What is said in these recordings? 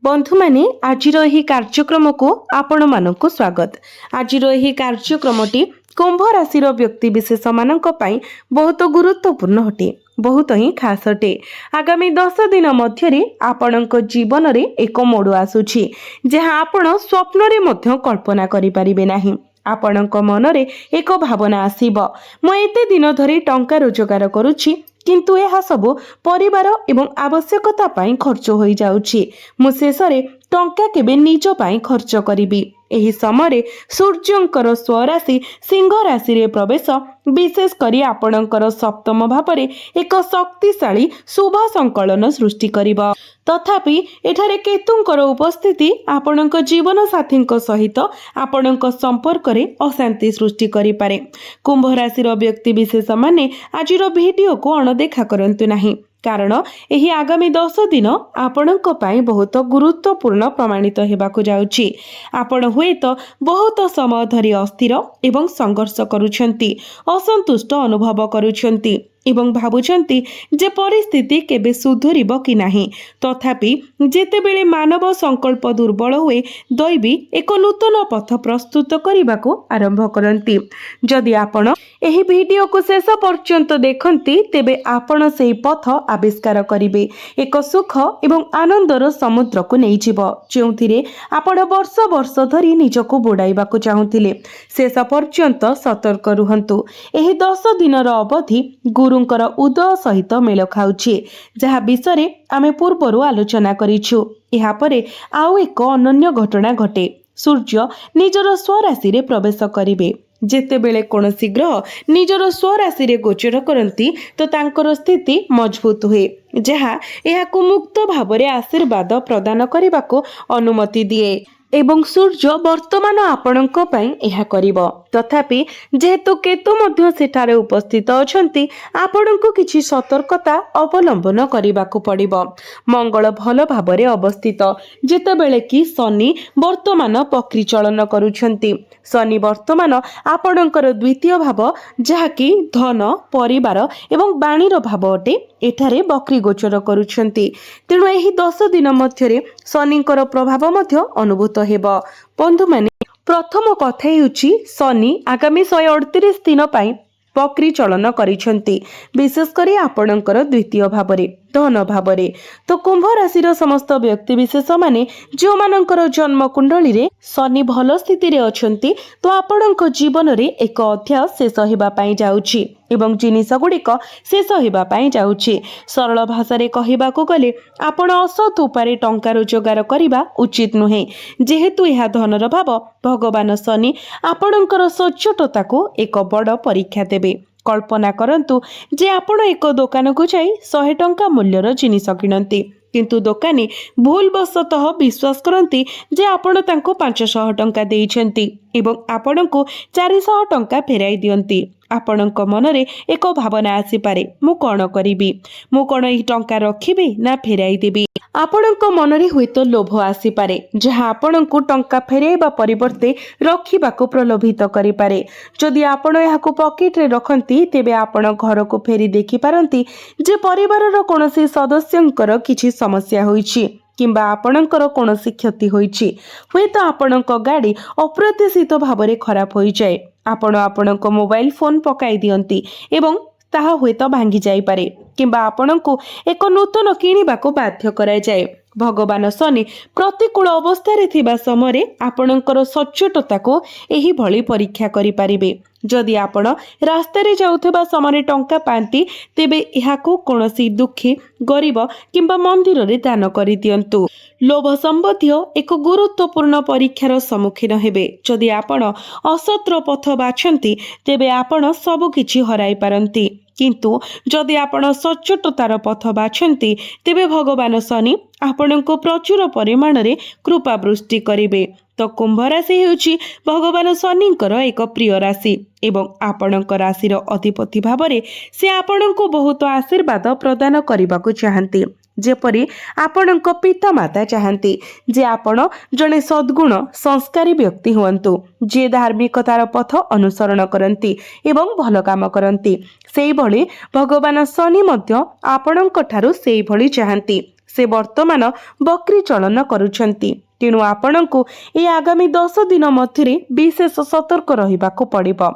बंधु माने आजिर एही कार्यक्रम को आपण मानक स्वागत। आजिर एही कार्यक्रमटी कुंभ राशि व्यक्ति विशेष मानक पई बहुत गुरुत्वपूर्ण हटे, बहुत ही खास हटे। आगामी 10 दिन मध्यरे आपणक जीवन रे एक मोड़ आसुछि जहां आपण स्वप्न रे मध्य कल्पना करि परिबे नाही। आपणक मन रे एक भावना आसीब, मु एते दिन धरि टंका रोजगार करूछि किंतु यह सबु परिवार एवं आवश्यकता पाई खर्च हो जाउछि। मु शेषरे टंका केबे निज पाई खर्च करिबी। एही समय सूर्यंकर स्वराशि सिंह राशि रे प्रवेश विशेष करी आपणकर सप्तम भावरे एक शक्तिशाली शुभ संकलन सृष्टि करिब। तथापि एठारे केतुंकर उपस्थिति आपणक जीवन साथींक सहित आपणक संपर्क रे अशांति सृष्टि करि पारे। कुंभ राशि रो व्यक्ति विशेष माने आजिर वीडियो को अणदेखा करंतु नाही, कारण एही आगामी 10 दिन आपणक पाई बहुत गुरुत्वपूर्ण प्रमाणित हेबाकु जाउछि। आपण हुएत बहुत समय धरि अस्थिर एवं संघर्ष करूछंती, असंतुष्ट अनुभव करूछंती एवं भाबुछंती जे परिस्थिति केबे सुधुरिब कि नाही। तथापि जेतेबेले मानव संकल्प दुर्बल हुए दैवी एक नूतन पथ प्रस्तुत करने आरंभ करती। जदि आपण एही वीडियो को शेष पर्यंत देखंती तेबे आपण सेही पथ आविष्कार करिवे। एक सुख एवं आनंदर समुद्र को नहीं जीव जेउथिरे आपण वर्ष वर्ष धरी निजको बुडाइबाकू चाहुथिले। शेष पर्यंत सतर्क रुहंतु। एही 10 दिनर अवधि गुरुंकर उदय सहित मेल खाउछि, जहा विषय आमे पूर्वरु आलोचना करिछु। एहा परे आउ एक अनन्य घटना घटे। सूर्य निजर स्वराशि रे प्रवेश करिवे। जेतेबेले कोनोसी ग्रह निजर स्वराशि रे गोचर करंती तो तांकर स्थिति मजबूत हुए, जहा एहाकु मुक्त भावरे आशीर्वाद प्रदान करिबाकू अनुमति दिए एवं सूर्य वर्तमान आपणक पई एहा करिवो। तथापि जेहेतु केतु मध्य सेठारे उपस्थित अछंती आपणको किछि सतर्कता अवलंबन करिबाकू पड़िबो। मंगल भल भावरे अवस्थित, जेतेबेले कि शनि वर्तमान पक्री चलन करूछंती। शनि वर्तमान आपणकर द्वितीय भाव, जहाकि धन परिवार एवं बाणीर भाव अटे, एठारे बक्री गोचर करूछंती। तेणु एही 10 दिन मध्यरे शनिकर प्रभाव मध्य अनुभूत हेबो। बंधु माने प्रथम कथा हेउछि शनि आगामी 138 दिन पाई बक्री चलन करिछंती, विशेष करी आपणकर द्वितीय भावरे धन भावरे। तो कुंभ राशि समस्त व्यक्ति विशेष माने जो मानकर जन्म कुंडली रे शनि भल स्थिति रे अछंती, तो आपणक जीवन रे एक अध्याय शेष हेबा पाई जाउछि एवं जिनिस गुड़िक शेष हेबा पाई जाउछि। सरल भाषा रे कहिबाकू गले आपण असत उपारे टंका रोजगार करिबा उचित नुहे, जेहेतु यह धनर भाव। भगवान शनि आपणकर सच्चोटता को एक बड़ परीक्षा देबे। कल्पना करंतु जे आपण एक दुकान को जाई 100 टंका मूल्यर जिनिस किणंती, किंतु दोकानी भूल बसतः विश्वास करती जे आपण तांको 500 टंका देइछंती एवं आपणको 400 टंका फेराई दियंती। आपणक मनरे एक भावना आसी पारे, मु कोन करिबी, मु कोन एही टंका रखिबे ना फेराई देबी। आपणक मनरे हुएतो लोभ आसी पारे, जहा आपणको टंका फेराइबा परिवर्ते रखिबाको प्रलोभित करि पारे। जदि आपण एहाको पॉकेट रे रखंती तेबे आपण घर को फेरी देखि पारंती जे परिवारर कोनोसी सदस्यंकर किछि समस्या होईछि किंबा आपणकर कोनोसी क्षति होईछि। हुएतो आपणक गाड़ी अप्रत्याशित भावरे खराब होई जाय। आपण आपणक मोबाइल फोन पकाई दियंती एवं ताहा हुएतो भांगी जाई पारे, किंबा आपणको एक नूतन किनिबाको बाध्य कराय जाय। भगवान शनि प्रतिकूल अवस्था रे थिबा समय आपणकर सच्चोटता को एही भली परीक्षा करि पारिबे। जदि आपण रास्ता रे जाउथबा समय टंका पांती तेबे एहाको कोनोसी दुखी गरीब किंबा मंदिर रे दान करि दियंतु। लोभ संबंधी एक गुरुत्वपूर्ण परीक्षार सम्मुखीन हेबे। जदि आपण असत्र पथ बाछंती तेबे आपण सब किछि हराई पारंती, किंतु जदि आपण सच्चोटतार पथ बाछंती तेबे भगवान शनि आपणको प्रचुर परिमाण रे कृपा वृष्टि करिवे। तो कुंभ राशि हेउछि भगवान शनिंकर एक प्रिय राशि एवं आपणक राशिर अधिपति भावरे से आपणको बहुत आशीर्वाद प्रदान करिबाकू चाहंती, जेपरि आपणक पिता माता चाहंती जे आपण जने सद्गुण संस्कारी व्यक्ति हुअन्तु, जे धार्मिकतार पथ अनुसरण करंती एवं भल काम करंती। सेही भली भगवान शनि मध्य आपणक ठारू सेही भली चाहंती। से वर्तमान बक्री चलन करुछंती। तेणु आपणଙ୍କୁ ए आगामी 10 दिन मध्य विशेष सतर्क रहिबाको पड़िबो।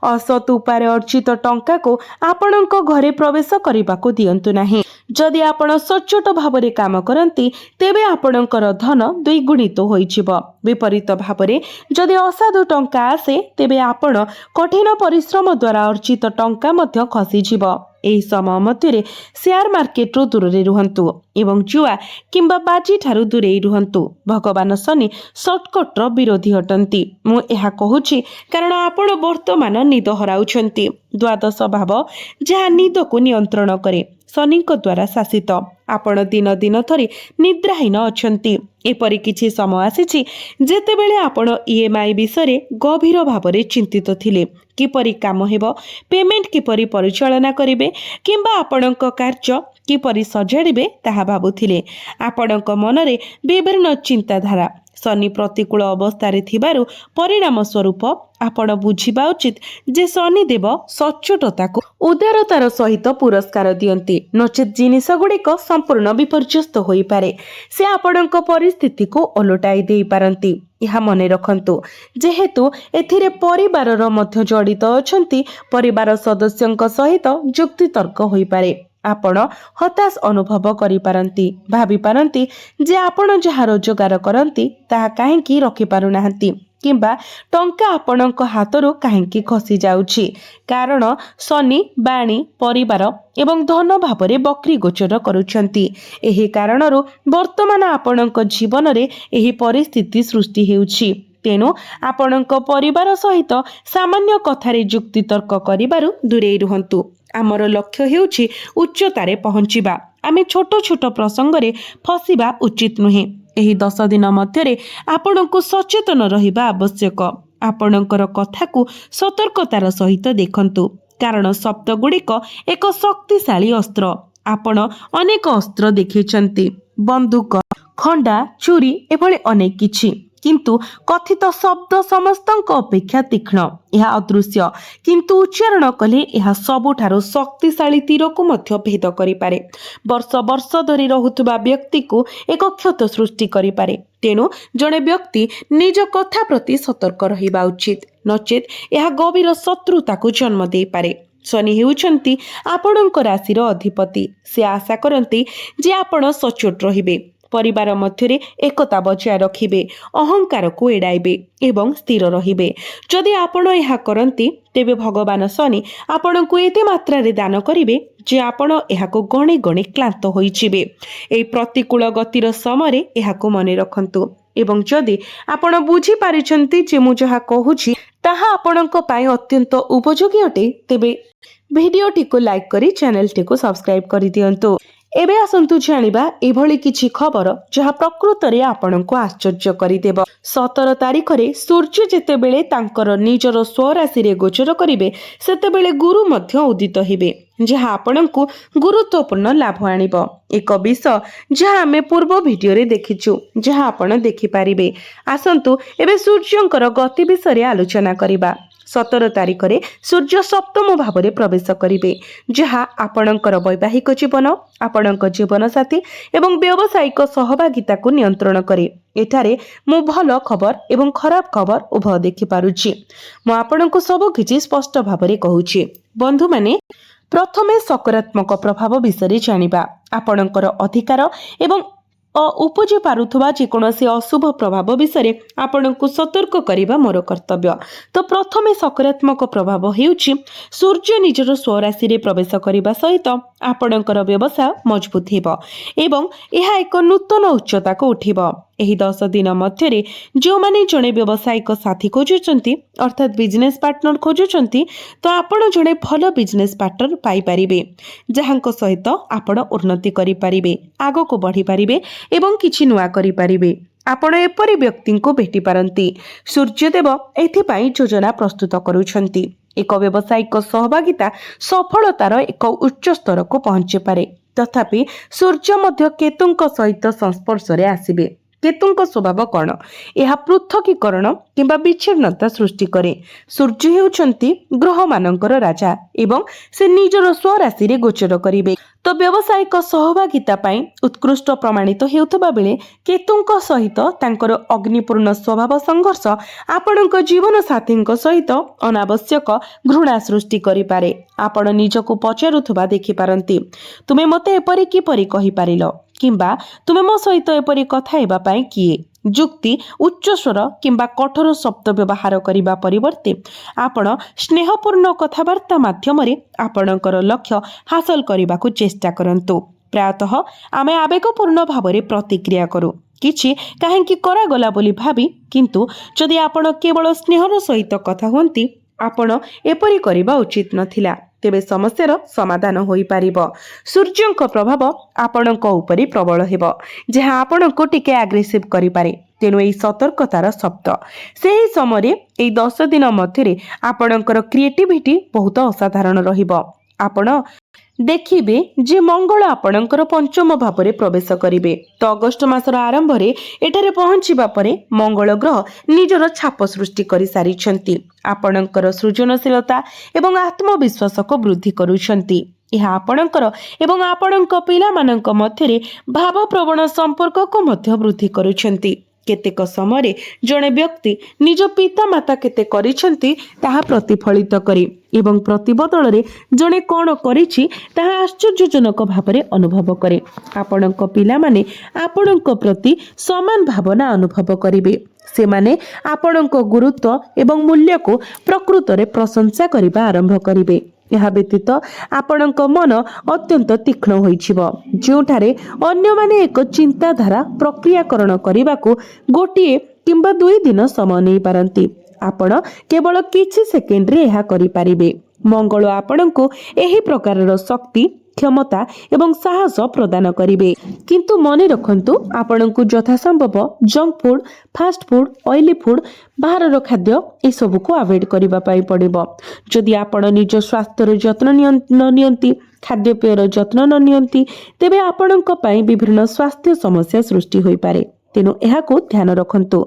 असत उपाय अर्जित टंका को आपणଙ୍କ घरे प्रवेश करने दियंतु नाही। जदि आपण सचोट भावरे काम करती तेबे आपणଙ୍କର धन द्विगुणित होइजिबो। विपरीत भावरे जदि असाधु टंका आसे तेबे आपण कठिन परिश्रम द्वारा अर्जित टंका मध्य खसीजिबो। एही समय मध्य शेयर मार्केट रो दूरे रुहंतु एवं जुआ किंबा बाजी ठारू दूरे रुहंतु। भगवान शनि शॉर्टकट रो विरोधी हटंती। मु एहा कहूची कारण आपण वर्तमान निद हराउछंती। द्वादश भाव जहा निद को नियंत्रण करे शनि द्वारा शासित। आपण दिन दिन थरी निद्राहीन अछंती। एपरि किछि समय आसीछि जेतेबेले आपण ईएमआई विषय गभीर भावरे चिंतित थिले। किपरि काम हेबो, पेमेंट किपरि परिचालना करिवे किंबा आपणଙ୍କ कार्य किपरि सजाड़िबे ताहा भाबुथिले। आपणଙ୍କ मनरे विभिन्न चिंताधारा शनि प्रतिकूल अवस्था थिबारु परिणाम स्वरूप आपण बुझिबा उचित जे शनिदेव सचोटता को उदारतार सहित पुरस्कार दियंती। नचेत जिनिस गुड़िक संपूर्ण विपर्यस्त होई पारे। से आपणଙ୍କ परिस्थिति को ओलटाई देई पारंती। यह मने रखंतु जेहेतु एथिरे परिवारर मध्य जड़ित अछंती परिवार सदस्यंक सहित जुक्ति तर्क होई पारे। आपण हताश अनुभव करि पारंती, भाभी पारंती जे आपण जहा रोजगार करंती ताहा काहेकि रखि पारुनाहंती किंबा टंका आपणଙ୍କ हातरू काहेकि खसी जाउछि। कारण शनि बाणी परिवार एवं धन भावरे बक्री गोचर करुछंती। एही कारणरू वर्तमान आपणଙ୍କ जीवन रे एही परिस्थिति सृष्टि हेउछि। तेणु आपणଙ୍କ परिवार सहित सामान्य कथारे जुक्ति तर्क करिबारु दूरे रुहंतु। आमर लक्ष्य हेउछि उच्चतारे पहुंचिबा। आमे छोट छोट प्रसंगरे फसिबा उचित नुहे। एही 10 दिन मध्यरे आपणଙ୍କୁ सचेतन रहिबा आवश्यक। आपणଙ୍କର कथाकू सतर्कतार सहित देखंतु कारण शब्द गुड़िक एक शक्तिशाली अस्त्र। आपण अनेक अस्त्र देखिछंती, बंदूक, खंडा, छुरी एभଳି अनेक किछि, किंतु कथित शब्द समस्तଙ୍କ अपेक्षा तीक्ष्ण। यह अदृश्य किंतु उच्चारण कले यह सबुठारु शक्तिशाली तीर को मध्य भेद करि पारे। वर्ष वर्ष धरी रहुतबा व्यक्ति को एक क्षत सृष्टि करि पारे। तेणु जड़े व्यक्ति निज कथा प्रति सतर्क रहिबा उचित, नचेत यह गभीर शत्रुता को जन्म दे पारे। शनि हेउछंती आपणଙ୍କ राशि अधिपति। से आशा करंती जे आपण सचोट रहिबे, परिवार मध्यरे एकता बजाय रखिबे, अहंकार को एड़ाइबे एवं स्थिर रहिबे। जदि आपण यह करंती तेबे भगवान शनि आपणଙ୍କୁ एते मात्रा रे दान करिवे जे आपण एहाको गणे गणे क्लांत होइजिबे। एई प्रतिकूल गतिर समय एहाको मने रखंतु एवं जदि आपण बुझी पारिछंती जे मु जहा कहूछि ताहा आपणଙ୍କ पाई अत्यंत उपयोगी अटे तेबे भिडियोटी को लाइक करी चैनल टी को सब्सक्राइब करि दियंतु। एबे आसंतु जानिबा एभଳି किछि खबर जहा प्रकृत रे आपणଙ୍କୁ आश्चर्य करिदेब। 17 तारिख रे सूर्य जेतेबेले तांकर निजर स्वराशि रे गोचर करिवे सेतेबेले गुरु मध्य उदित हेबे जहा आपणଙ୍କୁ गुरुत्वपूर्ण लाभ आनिब। एक विषय जहा आमे पूर्व वीडियो रे देखिछु जहा आपण देखि पारिबे। आसंतु एबे सूर्यंकर गति विषय आलोचना करिबा। 17 तारिख रे सूर्य सप्तम भावरे प्रवेश करिवे जहा आपणଙ୍କର वैवाहिक जीवन, आपणଙ୍କ जीवन साथी एवं व्यावसायिक सहभागिता को नियंत्रण करे। एठारे मु भल खबर एवं खराब खबर उभय देखि पारुछि। मु आपणଙ୍କୁ सब किछि स्पष्ट भावरे कहूछि। बंधु माने प्रथमे सकारात्मक प्रभाव विषय जानिबा। आपणଙ୍କର अधिकार एवं उपजी पारुथुबा जेकोसी अशुभ प्रभाव विषय आपणଙ୍କୁ सतर्क करिबा मोर कर्तव्य। तो प्रथमे सकारात्मक प्रभाव हेउछि सूर्य निजर स्वराशि रे प्रवेश करिबा सहित आपणଙ୍କର व्यवसाय मजबूत हेबो एवं एहा एक नूतन उच्चता को उठिबो। एही 10 दिन मध्यरे जो माने जणे व्यवसायिक साथी खोजुचंती अर्थात बिजनेस पार्टनर खोजुचंती तो आपण जणे भल बिजनेस पार्टनर पाई परिबे जहांक सहित आपण उन्नति करि परिबे, आगो को बढ़ी परिबे एवं किछि नुआ करि परिबे। आपण एपरि व्यक्ति को भेटी पारंती। सूर्यदेव एथिपाई योजना प्रस्तुत करूछंती। एक व्यवसायिक सहभागिता सफलतार एक उच्च स्तर को पहुंची पारे। तथापि सूर्य मध्य केतुंक सहित संस्पर्श रे आसीबे। କେତୁଙ୍କ ସ୍ୱଭାବ କ'ଣ? ଏହା ପୃଥକୀକରଣ କିମ୍ବା ବିଚ୍ଛିନ୍ନତା ସୃଷ୍ଟି କରେ। ସୂର୍ଯ୍ୟ ହେଉଛନ୍ତି ଗ୍ରହମାନଙ୍କର ରାଜା ଏବଂ ସେ ନିଜର ସ୍ୱରାଶିରେ ଗୋଚର କରିବେ। ତ ବ୍ୟବସାୟିକ ସହଭାଗିତା ପାଇଁ ଉତ୍କୃଷ୍ଟ ପ୍ରମାଣିତ ହେଉଥିବା ବେଳେ କେତୁଙ୍କ ସହିତ ତାଙ୍କର ଅଗ୍ନିପୂର୍ଣ୍ଣ ସ୍ୱଭାବ ସଂଘର୍ଷ ଆପଣଙ୍କ ଜୀବନ ସାଥୀଙ୍କ ସହିତ ଅନାବଶ୍ୟକ ଘୃଣା ସୃଷ୍ଟି କରିପାରେ। ଆପଣ ନିଜକୁ ପଚାରୁଥିବା ଦେଖିପାରନ୍ତି, ତୁମେ ମୋତେ ଏପରି କିପରି କହିପାରିଲ, କିମ୍ବା ତୁମେ ମୋ ସହିତ ଏପରି କଥା ହେବା ପାଇଁ କିଏ? ଯୁକ୍ତି, ଉଚ୍ଚସ୍ୱର କିମ୍ବା କଠୋର ଶବ୍ଦ ବ୍ୟବହାର କରିବା ପରିବର୍ତ୍ତେ ଆପଣ ସ୍ନେହପୂର୍ଣ୍ଣ କଥାବାର୍ତ୍ତା ମାଧ୍ୟମରେ ଆପଣଙ୍କର ଲକ୍ଷ୍ୟ ହାସଲ କରିବାକୁ ଚେଷ୍ଟା କରନ୍ତୁ। ପ୍ରାୟତଃ ଆମେ ଆବେଗପୂର୍ଣ୍ଣ ଭାବରେ ପ୍ରତିକ୍ରିୟା କରୁ, କିଛି କାହିଁକି କରାଗଲା ବୋଲି ଭାବି, କିନ୍ତୁ ଯଦି ଆପଣ କେବଳ ସ୍ନେହର ସହିତ କଥା ହୁଅନ୍ତି, ଆପଣ ଏପରି କରିବା ଉଚିତ ନଥିଲା, ତେବେ ସମସ୍ୟାର ସମାଧାନ ହୋଇପାରିବ। ସୂର୍ଯ୍ୟଙ୍କ ପ୍ରଭାବ ଆପଣଙ୍କ ଉପରେ ପ୍ରବଳ ହେବ, ଯାହା ଆପଣଙ୍କୁ ଟିକେ ଆଗ୍ରେସିଭ୍ କରିପାରେ। ତେଣୁ ଏହି ସତର୍କତାର ଶବ୍ଦ। ସେହି ସମୟରେ ଏହି 10 ଦିନ ମଧ୍ୟରେ ଆପଣଙ୍କର କ୍ରିଏଟିଭିଟି ବହୁତ ଅସାଧାରଣ ରହିବ। ଆପଣ ଦେଖିବେ ଯେ ମଙ୍ଗଳ ଆପଣଙ୍କର ପଞ୍ଚମ ଭାବରେ ପ୍ରବେଶ କରିବେ। ତ ଅଗଷ୍ଟ ମାସର ଆରମ୍ଭରେ ଏଠାରେ ପହଞ୍ଚିବା ପରେ ମଙ୍ଗଳ ଗ୍ରହ ନିଜର ଛାପ ସୃଷ୍ଟି କରିସାରିଛନ୍ତି। ଆପଣଙ୍କର ସୃଜନଶୀଳତା ଏବଂ ଆତ୍ମବିଶ୍ୱାସକୁ ବୃଦ୍ଧି କରୁଛନ୍ତି। ଏହା ଆପଣଙ୍କର ଏବଂ ଆପଣଙ୍କ ପିଲାମାନଙ୍କ ମଧ୍ୟରେ ଭାବପ୍ରବଣ ସମ୍ପର୍କକୁ ମଧ୍ୟ ବୃଦ୍ଧି କରୁଛନ୍ତି। କେତେକ ସମୟରେ ଜଣେ ବ୍ୟକ୍ତି ନିଜ ପିତାମାତା କେତେ କରିଛନ୍ତି ତାହା ପ୍ରତିଫଳିତ କରେ ଏବଂ ପ୍ରତିବଦଳରେ ଜଣେ କ'ଣ କରିଛି ତାହା ଆଶ୍ଚର୍ଯ୍ୟଜନକ ଭାବରେ ଅନୁଭବ କରେ। ଆପଣଙ୍କ ପିଲାମାନେ ଆପଣଙ୍କ ପ୍ରତି ସମାନ ଭାବନା ଅନୁଭବ କରିବେ। ସେମାନେ ଆପଣଙ୍କ ଗୁରୁତ୍ୱ ଏବଂ ମୂଲ୍ୟକୁ ପ୍ରକୃତରେ ପ୍ରଶଂସା କରିବା ଆରମ୍ଭ କରିବେ। ଏହା ବ୍ୟତୀତ ଆପଣଙ୍କ ମନ ଅତ୍ୟନ୍ତ ତୀକ୍ଷ୍ଣ ହୋଇଯିବ, ଯେଉଁଠାରେ ଅନ୍ୟମାନେ ଏକ ଚିନ୍ତାଧାରା ପ୍ରକ୍ରିୟାକରଣ କରିବାକୁ 1 କିମ୍ବା 2 ଦିନ ସମୟ ନେଇପାରନ୍ତି। ଆପଣ କେବଳ କିଛି ସେକେଣ୍ଡରେ ଏହା କରିପାରିବେ। ମଙ୍ଗଳ ଆପଣଙ୍କୁ ଏହି ପ୍ରକାରର ଶକ୍ତି, କ୍ଷମତା ଏବଂ ସାହସ ପ୍ରଦାନ କରିବେ। କିନ୍ତୁ ମନେ ରଖନ୍ତୁ, ଆପଣଙ୍କୁ ଯଥାସମ୍ଭବ junk food, fast food, oily food, ବାହାରର ଖାଦ୍ୟ ଏସବୁକୁ ଆଭଏଡ୍ କରିବା ପାଇଁ ପଡ଼ିବ। ଯଦି ଆପଣ ନିଜ ସ୍ୱାସ୍ଥ୍ୟର ଯତ୍ନ ନ ନିଅନ୍ତି, ଖାଦ୍ୟପେୟର ଯତ୍ନ ନ ନିଅନ୍ତି, ତେବେ ଆପଣଙ୍କ ପାଇଁ ବିଭିନ୍ନ ସ୍ୱାସ୍ଥ୍ୟ ସମସ୍ୟା ସୃଷ୍ଟି ହୋଇପାରେ। ତେଣୁ ଏହାକୁ ଧ୍ୟାନ ରଖନ୍ତୁ।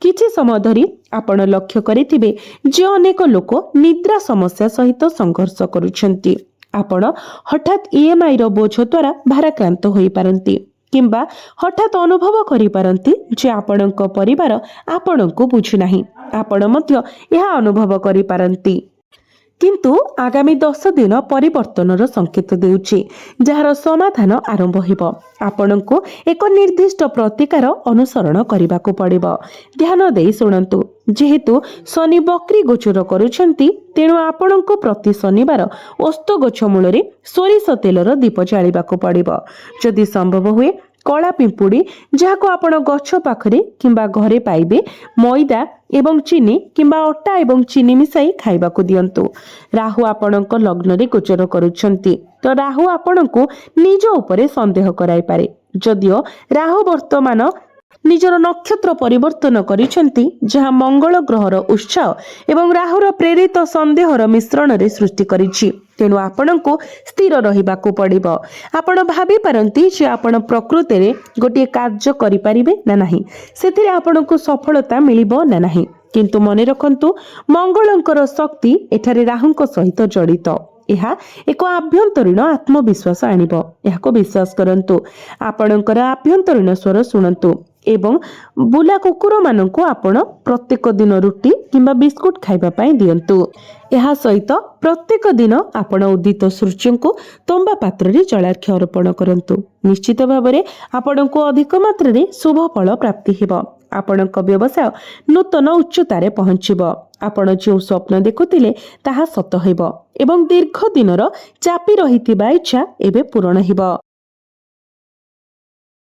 କିଛି ସମୟ ଧରି ଆପଣ ଲକ୍ଷ୍ୟ କରିଥିବେ ଯେ ଅନେକ ଲୋକ ନିଦ୍ରା ସମସ୍ୟା ସହିତ ସଂଘର୍ଷ କରୁଛନ୍ତି। ଆପଣ ହଠାତ୍ EMIର ବୋଝ ଦ୍ୱାରା ଭାରାକ୍ରାନ୍ତ ହୋଇପାରନ୍ତି, କିମ୍ବା ହଠାତ୍ ଅନୁଭବ କରିପାରନ୍ତି ଯେ ଆପଣଙ୍କ ପରିବାର ଆପଣଙ୍କୁ ବୁଝୁନାହିଁ। ଆପଣ ମଧ୍ୟ ଏହା ଅନୁଭବ କରିପାରନ୍ତି। କିନ୍ତୁ ଆଗାମୀ 10 ଦିନ ପରିବର୍ତ୍ତନର ସଂକେତ ଦେଉଛି, ଯାହାର ସମାଧାନ ଆରମ୍ଭ ହେବ। ଆପଣଙ୍କୁ ଏକ ନିର୍ଦ୍ଦିଷ୍ଟ ପ୍ରତିକାର ଅନୁସରଣ କରିବାକୁ ପଡ଼ିବ। ଧ୍ୟାନ ଦେଇ ଶୁଣନ୍ତୁ। ଯେହେତୁ ଶନି ବକ୍ରି ଗୋଚର କରୁଛନ୍ତି, ତେଣୁ ଆପଣଙ୍କୁ ପ୍ରତି ଶନିବାର ଓସ୍ତ ଗଛ ମୂଳରେ ସୋରିଷ ତେଲର ଦୀପ ଜାଳିବାକୁ ପଡ଼ିବ। ଯଦି ସମ୍ଭବ ହୁଏ କଳା ପିମ୍ପୁଡ଼ି, ଯାହାକୁ ଆପଣ ଗଛ ପାଖରେ କିମ୍ବା ଘରେ ପାଇବେ, ମଇଦା ଏବଂ ଚିନି କିମ୍ବା ଅଟା ଏବଂ ଚିନି ମିଶାଇ ଖାଇବାକୁ ଦିଅନ୍ତୁ। ରାହୁ ଆପଣଙ୍କ ଲଗ୍ନରେ ଗୋଚର କରୁଛନ୍ତି, ତ ରାହୁ ଆପଣଙ୍କୁ ନିଜ ଉପରେ ସନ୍ଦେହ କରାଇପାରେ। ଯଦିଓ ରାହୁ ବର୍ତ୍ତମାନ ନିଜର ନକ୍ଷତ୍ର ପରିବର୍ତ୍ତନ କରିଛନ୍ତି, ଯାହା ମଙ୍ଗଳ ଗ୍ରହର ଉତ୍ସାହ ଏବଂ ରାହୁର ପ୍ରେରିତ ସନ୍ଦେହର ମିଶ୍ରଣରେ ସୃଷ୍ଟି କରିଛି, ତେଣୁ ଆପଣଙ୍କୁ ସ୍ଥିର ରହିବାକୁ ପଡ଼ିବ। ଆପଣ ଭାବିପାରନ୍ତି ଯେ ଆପଣ ପ୍ରକୃତରେ ଗୋଟିଏ କାର୍ଯ୍ୟ କରିପାରିବେ ନା ନାହିଁ, ସେଥିରେ ଆପଣଙ୍କୁ ସଫଳତା ମିଳିବ ନା ନାହିଁ। କିନ୍ତୁ ମନେ ରଖନ୍ତୁ, ମଙ୍ଗଳଙ୍କର ଶକ୍ତି ଏଠାରେ ରାହୁଙ୍କ ସହିତ ଜଡ଼ିତ। ଏହା ଏକ ଆଭ୍ୟନ୍ତରୀଣ ଆତ୍ମବିଶ୍ୱାସ ଆଣିବ। ଏହାକୁ ବିଶ୍ୱାସ କରନ୍ତୁ। ଆପଣଙ୍କର ଆଭ୍ୟନ୍ତରୀଣ ସ୍ୱର ଶୁଣନ୍ତୁ ଏବଂ ବୁଲା କୁକୁରମାନଙ୍କୁ ଆପଣ ପ୍ରତ୍ୟେକ ଦିନ ରୁଟି କିମ୍ବା ବିସ୍କୁଟ ଖାଇବା ପାଇଁ ଦିଅନ୍ତୁ। ଏହା ସହିତ ପ୍ରତ୍ୟେକ ଦିନ ଆପଣ ଉଦିତ ସୂର୍ଯ୍ୟଙ୍କୁ ତମ୍ବା ପାତ୍ରରେ ଜଳାର୍ଘ୍ୟ ଅର୍ପଣ କରନ୍ତୁ। ନିଶ୍ଚିତ ଭାବରେ ଆପଣଙ୍କୁ ଅଧିକ ମାତ୍ରାରେ ଶୁଭ ଫଳ ପ୍ରାପ୍ତି ହେବ। ଆପଣଙ୍କ ବ୍ୟବସାୟ ନୂତନ ଉଚ୍ଚତାରେ ପହଞ୍ଚିବ। ଆପଣ ଯେଉଁ ସ୍ୱପ୍ନ ଦେଖୁଥିଲେ ତାହା ସତ ହେବ ଏବଂ ଦୀର୍ଘ ଦିନର ଚାପି ରହିଥିବା ଇଚ୍ଛା ଏବେ ପୂରଣ ହେବ।